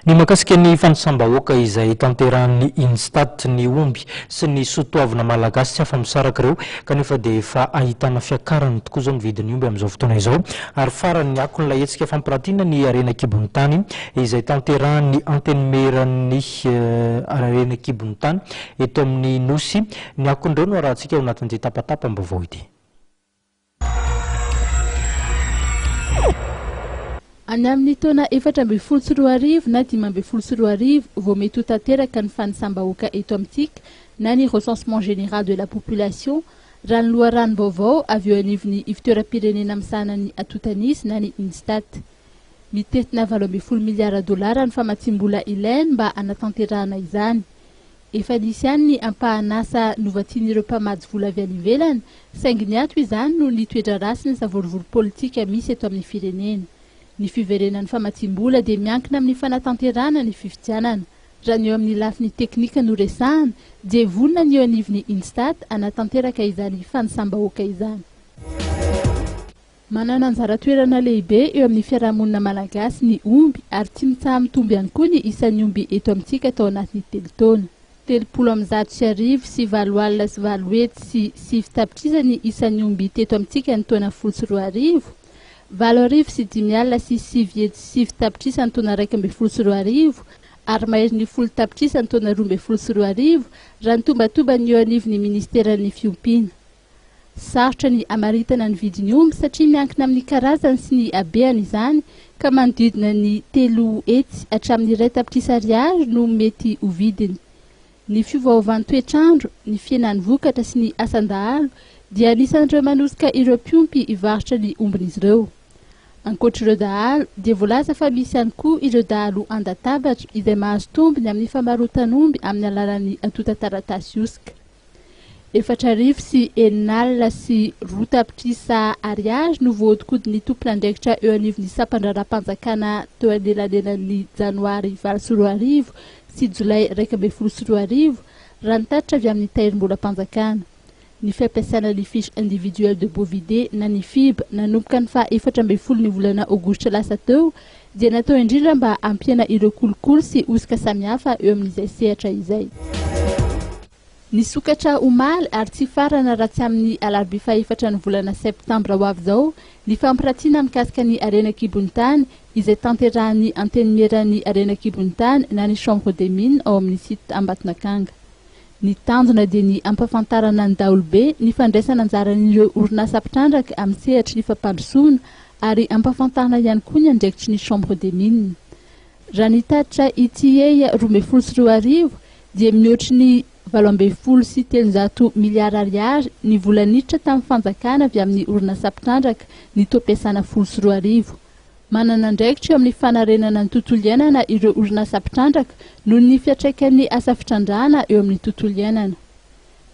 Ny makasika ny fandraisam-bahoaka izay tanterahan'ny Instat ny omby sy ny soatoavina malagasy tsy afa-misaraka ireo kanefa dia efa ahitana fiakarany tokoa izao ny vidin'ny omby amin'izao fotoana izao ary farany akon'ilay hetsika fampiratiana ny arena kibon'ny tany izay tanterahan'ny antenmeran'ny arena kibon'ny tany eto amin'ny nosy ny akon'ireo no arahantsika ao anatin'ity tapatapam-baovao ity. Any amin'ny taona 414 na 514 vao mety ho tanteraka ny fandraisam-bahoaka eto amintsika na ny recensement général de la population raha ny loharanom-baovao avy eo anivon'ny fitoeram-pirenena misanany atotanisy na ny Instat. Mitetina 12 miliara dolara ny famatsiam-bola ilainy mba hanatanterahana izany. Efa nisy ihany ny ampahanasa novatian'ireo mpamady vola avy any ivelany saingy ny ato izany no ny toetra rasy ny savorivory politika misy eto amin'ny firenena. Ny fiverenan'ny famatsiam-bola dia miankina amin'ny fanatanterahana ny fifidianana. Raha ny eo amin'ny lafiny teknika no resahana dia vonona ny eo anivon'ny Instat hanatanteraka izany fandraisam-bahoaka izany. Manana anjara toerana lehibe eo amin'ny fiarahamonina malagasy ny omby ary tsy mitsaha mitombo ihany koa ny isan'ny omby eto amintsika tao anatin'ny telotona. 310 sy 7 alina sy 8 hetsy sy 9 tapitrisa ny isan'ny omby teto amintsika ny taona 12 valorivo sy 5 alina sy 7 hetsy sy 7 tapitrisa ny taona 12 ary mahery ny 10 tapitrisa ny taona 12 raha ny tombatoba ny eo anivon'ny ministeran'ny fiompiana. Sarotra ny amaritana ny vidin'ny omby satria miankina amin'ny karazany sy ny habeany izany ka manodidina ny 3 hetsy hatramin'ny 1 tapitrisa ariary no mety ho vidiny. Ny fiovaovan'ny toetrandro, ny fiainan'ny vokatra sy ny asan-dahalo dia anisan'ireo manosika ireo mpiompy hivarotra ny ombin'izy ireo. Ankoatr'ireo dahalo dia voalaza fa misy ihany koa ireo dahalo andatabatra izay mahazo tombony amin'ny famarotan'omby amin'ny alalan'ny atota-taratasy iosika. 4 sy 9 alina sy 2 tapitrisa ariary no voahodikodin'ny tompon'andraikitra eo anivon'ny sampandraram-panjakana teo anelanelan'ny janoary 20 sy jolay 12 raha ny tatitra avy amin'ny tahirim-bolam-panjakana. Ny fampiasana ny fiche individuelle de bovidé na ny FIB nanomboka ny faha 14 ny volana aogositra lasa teo dia natao indrindra mba hampiana ireo kolokolo sy osika samihafa eo amin'izay sehatra izay. Ny sokatra omaly ary tsy farana raha tsy amin'ny alarobia faha 4 ny volana septambra ho avy izao ny fampiratiana mikasika ny arena kibon'ny tany izay tanterahan'ny antenmeran'ny arena kibon'ny tany na ny chambre des mines ao amin'ny site Ambatonakanga. Ny tanjona dia ny ampafantarana ny daholobe ny fandraisana anjaran'ireo orinasa mpitrandraka amin'ny sehatra ny fampandrosoana ary ampafantarana ihany koa ny andraikitry ny chambre des mines. Raha ny tatitra ETA 12 dia mihoatry ny 12 sy 300 miliara ariary ny vola niditra tamin'ny fanjakana avy amin'ny orinasa mpitrandraka ny toam-piasana 12. Manana andraikitra eo amin'ny fanarenana ny tontolo iainana ireo orinasa mpitrandraka noho ny fiatraikan'ny asa fitrandrahana eo amin'ny tontolo iainana.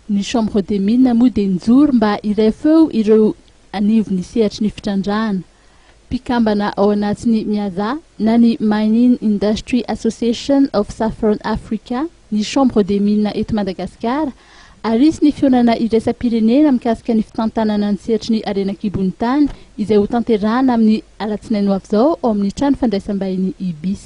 Ny chambre des mines moa dia nijoro mba iray feo ireo anivon'ny sehatry ny fitrandrahana. Mpikambana ao anatin'ny MIAZA na ny Mining Industry Association of Southern Africa ny chambre des mines eto Madagasikara ary isy ny fionana iraisam-pirenena mikasika ny fitantanana ny sehatry ny arena kibon'ny tany izay ho tanterahana amin'ny alatsinainy ho avy izao ao amin'ny trano fandraisam-bahiny IBIS.